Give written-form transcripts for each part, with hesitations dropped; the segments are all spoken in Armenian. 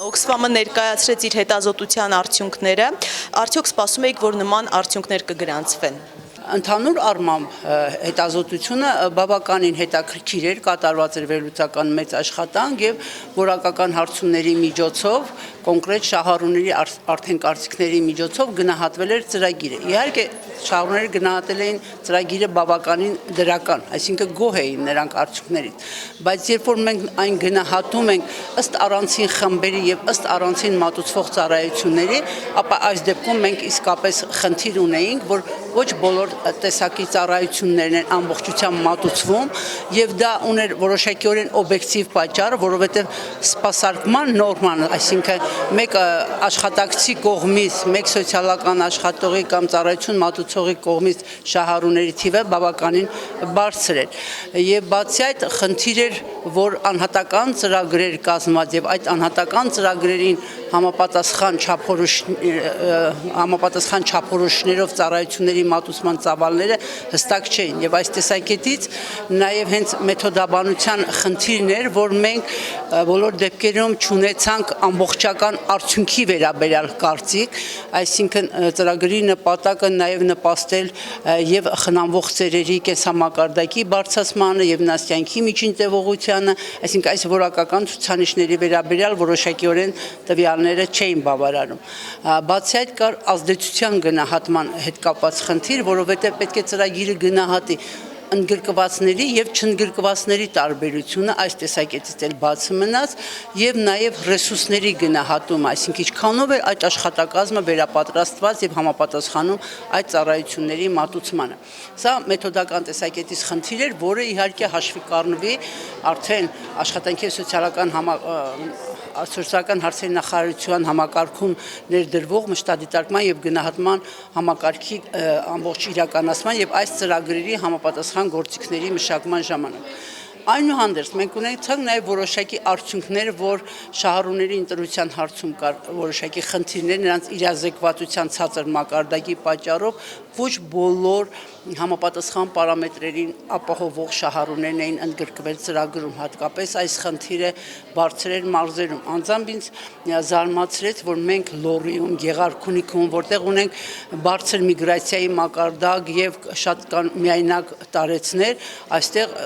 Oxfam-ը ներկայացրեց իր հետազոտության արդյունքները, արդյոք սպասում եք, որ նման արդյունքներ կգրանցվեն։ Ընդհանուր առմամբ հետազոտությունը բավականին հետաքրքիր էր, կատարված էր վերլուծական մեծ աշխատանք եւ որակական հարցումների միջոցով, կոնկրետ շահառուների արդեն կարծիքների միջոցով գնահատվել էր ծրագիրը։ Իհարկե շահառուները գնահատել էին ծրագիրը բավականին դրական, այսինքն գոհ էին նրանք արդյունքներից, բայց երբ որ մենք այն գնահատում ենք ըստ առանցին խմբերի եւ ըստ առանցին մատուցվող ծառայությունների, ապա այս դեպքում մենք իսկապես խնդիր ունեինք, որ ոչ բոլոր տեսակի ծառայություններն են ամբողջությամբ մատուցվում եւ դա ուներ որոշակիորեն օբյեկտիվ պատճառ, որովհետեւ սպասարկման նորման, այսինքն մեկ աշխատակցի կողմից, մեկ սոցիալական աշխատողի կամ ծառայություն մատուցողի կողմից շահառուների թիվը բավականին բարձր էր եւ բացի այդ խնդիր էր, որ անհատական ծրագրեր կազմած եւ այդ անհատական ծրագրերին համապատասխան չափորոշներով ծառայությունների մատուցման ծավալները հստակ չէին եւ այս տեսակետից նաեւ հենց մեթոդաբանության խնդիրն էր, որ մենք բոլոր դեպքերում չունեցանք ամբողջական արդյունքի վերաբերյալ կարծիք, այսինքն ծրագրի նպատակը նաեւ նպաստել եւ խնամվող ծերերի կենսամակարդակի բարձրացմանը եւ նաստյանքի միջին տևողությանը, այսինքն այս որակական ցուցանիշների վերաբերյալ որոշակիորեն տվյալները չէին բավարարում։ Բացի այդ կար ազդեցության գնահատման հետ կապված խնդիր, որովհետեւ պետք է ծրագիրը գնահատի ընդգրկվածների եւ չընդգրկվածների տարբերությունը այս տեսակետից էլ բաց մնաց եւ նաեւ ռեսուրսների գնահատումը, այսինքն ինչքանով է այդ աշխատակազմը վերապատրաստված եւ համապատասխանում այդ ծառայությունների մատուցմանը։ Սա մեթոդական տեսակետից խնդիր էր, որը իհարկե հաշվի կառնվի արդեն աշխատանքի սոցիալական հարցերի նախարարության համակարգում ներդրվող մշտադիտարկման եւ գնահատման համակարգի ամբողջ իրականացման եւ այս ծրագրերի համապատասխան գործիքների մշակման ժամանակ։ Այնուհանդերձ մենք ունեցանք նաև որոշակի արդյունքներ, որ շահառուների ընտրության հարցում կար որոշակի խնդիրներ, նրանց իրազեկվածության ցածր մակարդակի պատճառով ոչ բոլոր համապատասխան պարամետրերին ապահովող շահառուներն էին ընդգրկվել ծրագրում, հատկապես այս խնդիրը բարձր էր մարզերում։ Անձամբ ինձ զարմացրեց, որ մենք Լոռիում, Գեղարքունիքում, որտեղ ունենք բարձր միգրացիայի մակարդակ եւ շատ կան միայնակ տարեցներ, այստեղ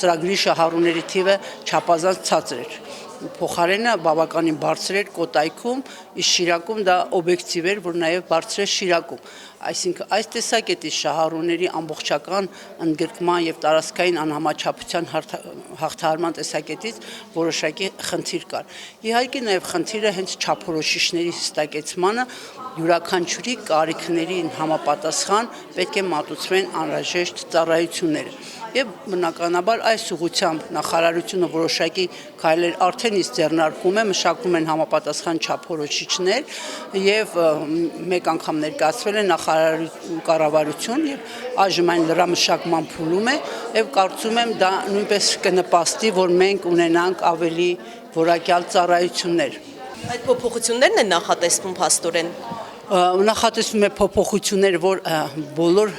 ծրագրի շահառուների թիվը չափազանց ցածր էր։ Փոխարենը բավականին բարձր էր Կոտայքում, իսկ Շիրակում դա օբյեկտիվ էր, որ նաև բարձր է Շիրակում։ Այսինքն այս տեսակետից շահառուների ամբողջական ընդգրկման եւ տարածքային անհամաչափության հաղթահարման տեսակետից որոշակի խնդիր կար։ Իհարկե նաև խնդիրը հենց չափորոշիչների հստակեցմանը յուրաքանչյուրի կարիքներին համապատասխան պետք է մատուցվեն անհրաժեշտ ծառայությունները։ Եվ բնականաբար այս ուղղությամբ նախարարությունը որոշակի քայլեր արդեն իսկ ձեռնարկում է, մշակում են համապատասխան չափորոշիչներ եւ մեկ անգամ ներկայացվել է նախարարի կառավարություն եւ այժմ այն լրամշակման փուլում է եւ կարծում եմ դա նույնպես կնպաստի, որ մենք ունենանք ավելի որակյալ ծառայություններ։ Այդ փոփոխություններն են նախատեսվում փաստորեն։ Նախատեսվում է փոփոխություններ, որ բոլոր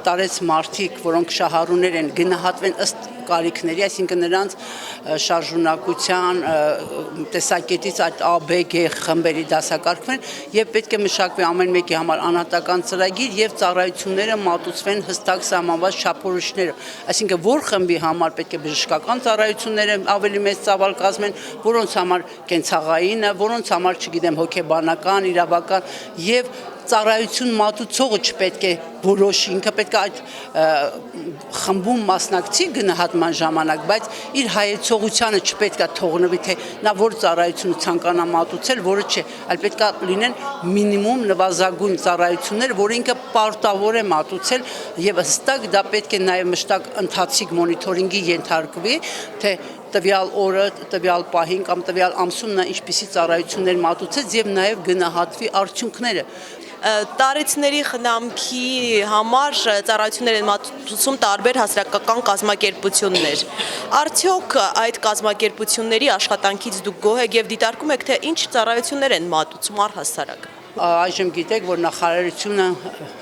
տարեց մարդիկ, որոնք շահառուներ են, գնահատվեն ըստ կարիքների, այսինքն նրանց շարժունակության տեսակետից այդ A, B, G խմբերի դասակարգվեն եւ պետք է մշակվի ամեն մեկի համար անհատական ծրագիր եւ ծառայությունները մատուցվեն հստակ սահմանված չափորոշիչներով։ Այսինքն որ խմբի համար պետք է բժշկական ծառայությունները ավելի մեծ ծավալ կազմեն, որոնց համար կենցաղայինը, որոնց համար, չգիտեմ, հոգեբանական, իրավական եւ ծառայություն մատուցողը չպետք է որոշի, ինքը պետք է այդ խմբում մասնակցի գնահատման ժամանակ, բայց իր հայեցողությանը չպետք է թողնվի, թե նա որ ծառայությունը ցանկանա մատուցել, որը չէ, այլ պետք է լինեն մինիմում նվազագույն ծառայություններ, որ ինքը պարտավոր է մատուցել եւ հստակ դա պետք է նաեւ մշտակ ընթացիկ մոնիթորինգի ենթարկվի, թե տվյալ օրը, տվյալ պահին կամ տվյալ ամսում նա ինչպիսի ծառայություններ մատուցեց եւ նաեւ գնահատվի արդյունքները։ Տարեցների խնամքի համար ծառայություններ են մատուցում տարբեր հասարակական կազմակերպություններ։ Արդյոք այդ կազմակերպությունների աշխատանքից դուք գոհ եք եւ դիտարկում եք, թե ինչ ծառայություններ են մատուցում առհասարակ։ Այժմ գիտեք, որ նախարարությունը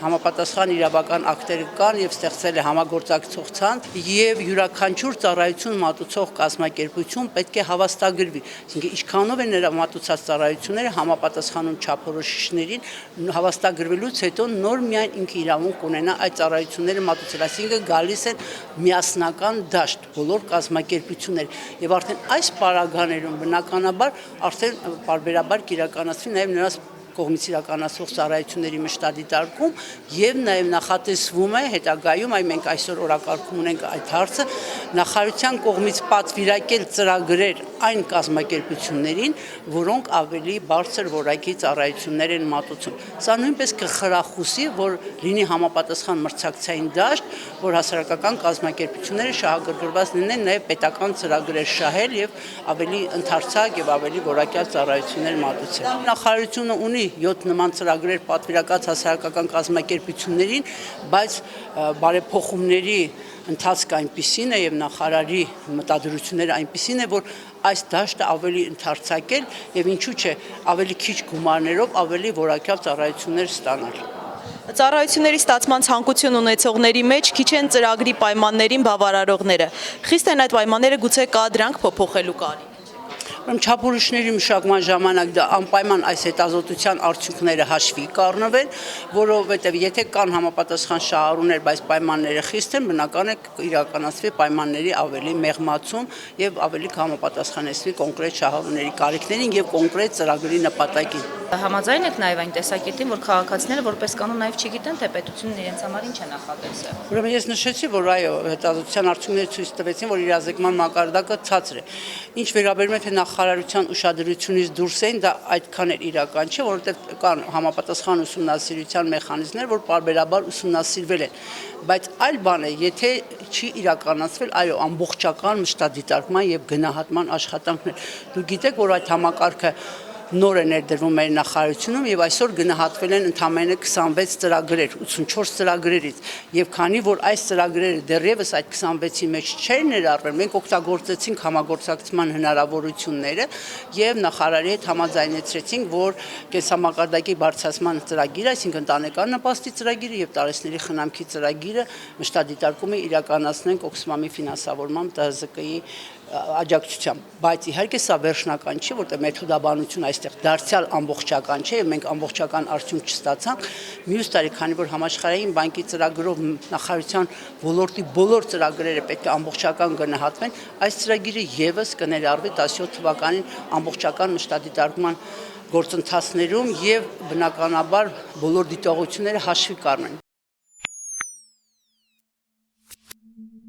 համապատասխան իրավական ակտեր կան եւ ստեղծել է համագործակցող ցանց եւ յուրաքանչյուր ծառայություն մատուցող կազմակերպություն պետք է հավաստագրվի։ Այսինքն ինչքանով են նրա մատուցած ծառայությունները համապատասխանում չափորոշիչներին, հավաստագրվելուց հետո նոր միայն ինքը իրավունք ունենա այդ ծառայությունները մատուցել, այսինքն գալիս են միասնական դաշտ բոլոր կազմակերպությունները եւ արդեն այս պարագաներում բնականաբար արդեն բարբերաբար կիրականացվի նաեւ նրանց կողմից իրականացվող ծառայությունների մշտադիտարկում եւ նաեւ նախատեսվում է հետագայում մենք այսօր օրակարգում ունենք այդ հարցը նախարարության կողմից պատվիրակել ծրագրեր այն կազմակերպություններին, որոնք ավելի բարձր որակի ծառայություններ են մատուցում։ Սա նույնպես կխրախուսի, որ լինի համապատասխան մրցակցային դաշտ, որ հասարակական կազմակերպությունները շահագրգռված լինեն նաեւ պետական ծրագրեր շահել եւ ավելի ընդարձակ եւ ավելի որակյալ ծառայություններ մատուցել։ Նախարարությունը ունի 7 նման ծրագրեր պատվիրակած հասարակական կազմակերպություններին, բայց բարեփոխումների ընթացքը այնպիսին է եւ նախարարի մտադրությունները այնպիսին է, որ այս դաշտը ավելի ընդարձակել եւ ինչու՞ չէ ավելի քիչ գումարներով ավելի որակյալ ծառայություններ ստանալ։ Ծառայությունների ստացման ցանկություն ունեցողների մեջ քիչ են ծրագրի պայմաններին բավարարողները։ Խիստ են այդ պայմանները, գուցե կա դրանք փոփոխելու կարիք։ Չափորոշիչների մշակման ժամանակ դա անպայման այս հետազոտության արդյունքները հաշվի կառնվել, որովհետև եթե կան համապատասխան շահառուներ, բայց պայմանները խիստ են, բնական է իրականացվի պայմանների ավելի մեղմացում եւ ավելի համապատասխանեցվի կոնկրետ շահառուների կարիքներին եւ կոնկրետ ծրագրի նպատակին։ Համաձայն եք նաև այն տեսակետին, որ քաղաքացիները որպես կանոն նաև չգիտեն, թե պետությունն իրենց համար ինչ է նախատեսել։ Ուրեմն ես նշեցի, որ այո, հետազոտության արդյունքները ցույց տվեցին, որ իրազեկման մակարդակը ցածր է։ Ինչ վերաբերում է թե նախարարության ուշադրությունից դուրս են, դա այդքան էլ իրական չէ, որովհետև կան համապատասխան ուսումնասիրության մեխանիզմներ, որ պարբերաբար ուսումնասիրվել են։ Բայց այլ բան է, եթե չի իրականացվել այո ամբողջական մշտադիտարկման եւ գնահատման աշխատանքներ։ Դուք գիտեք, որ այդ համակարգը նոր է ներդրվում մեր նախարարությունում եւ այսօր գնահատվել են ընդամենը 26 ծրագրեր 84 ծրագրերից եւ քանի որ այս ծրագրերը դեռևս այդ 26-ի մեջ չեն ներառվել, մենք օգտագործեցինք համագործակցման հնարավորությունները եւ նախարարի հետ համաձայնեցրեցինք, որ կենսամակարդակի բարձրացման ծրագիրը, այսինքն ընտանեկան նպաստի ծրագիրը եւ տարեցների խնամքի ծրագիրը մշտադիտարկումը իրականացնենք Օքսմամի ֆինանսավորմամբ ՏՀԶԿ-ի աջակցությամբ, բայց իհարկե սա վերջնական չի, որտեղ մեթոդաբանությունը այստեղ դարձյալ ամբողջական չէ եւ մենք ամբողջական արդյունք չստացանք։ Մյուս տարի, քանի որ համաշխարհային բանկի ծրագրով նախարարության ոլորտի բոլոր ծրագրերը պետք է ամբողջական գնահատվեն, այս ծրագիրը եւս կներառվի 17 թվականին ամբողջական մշտադիտարկման գործընթացներում եւ բնականաբար բոլոր դիտողությունները հաշվի կառնեն։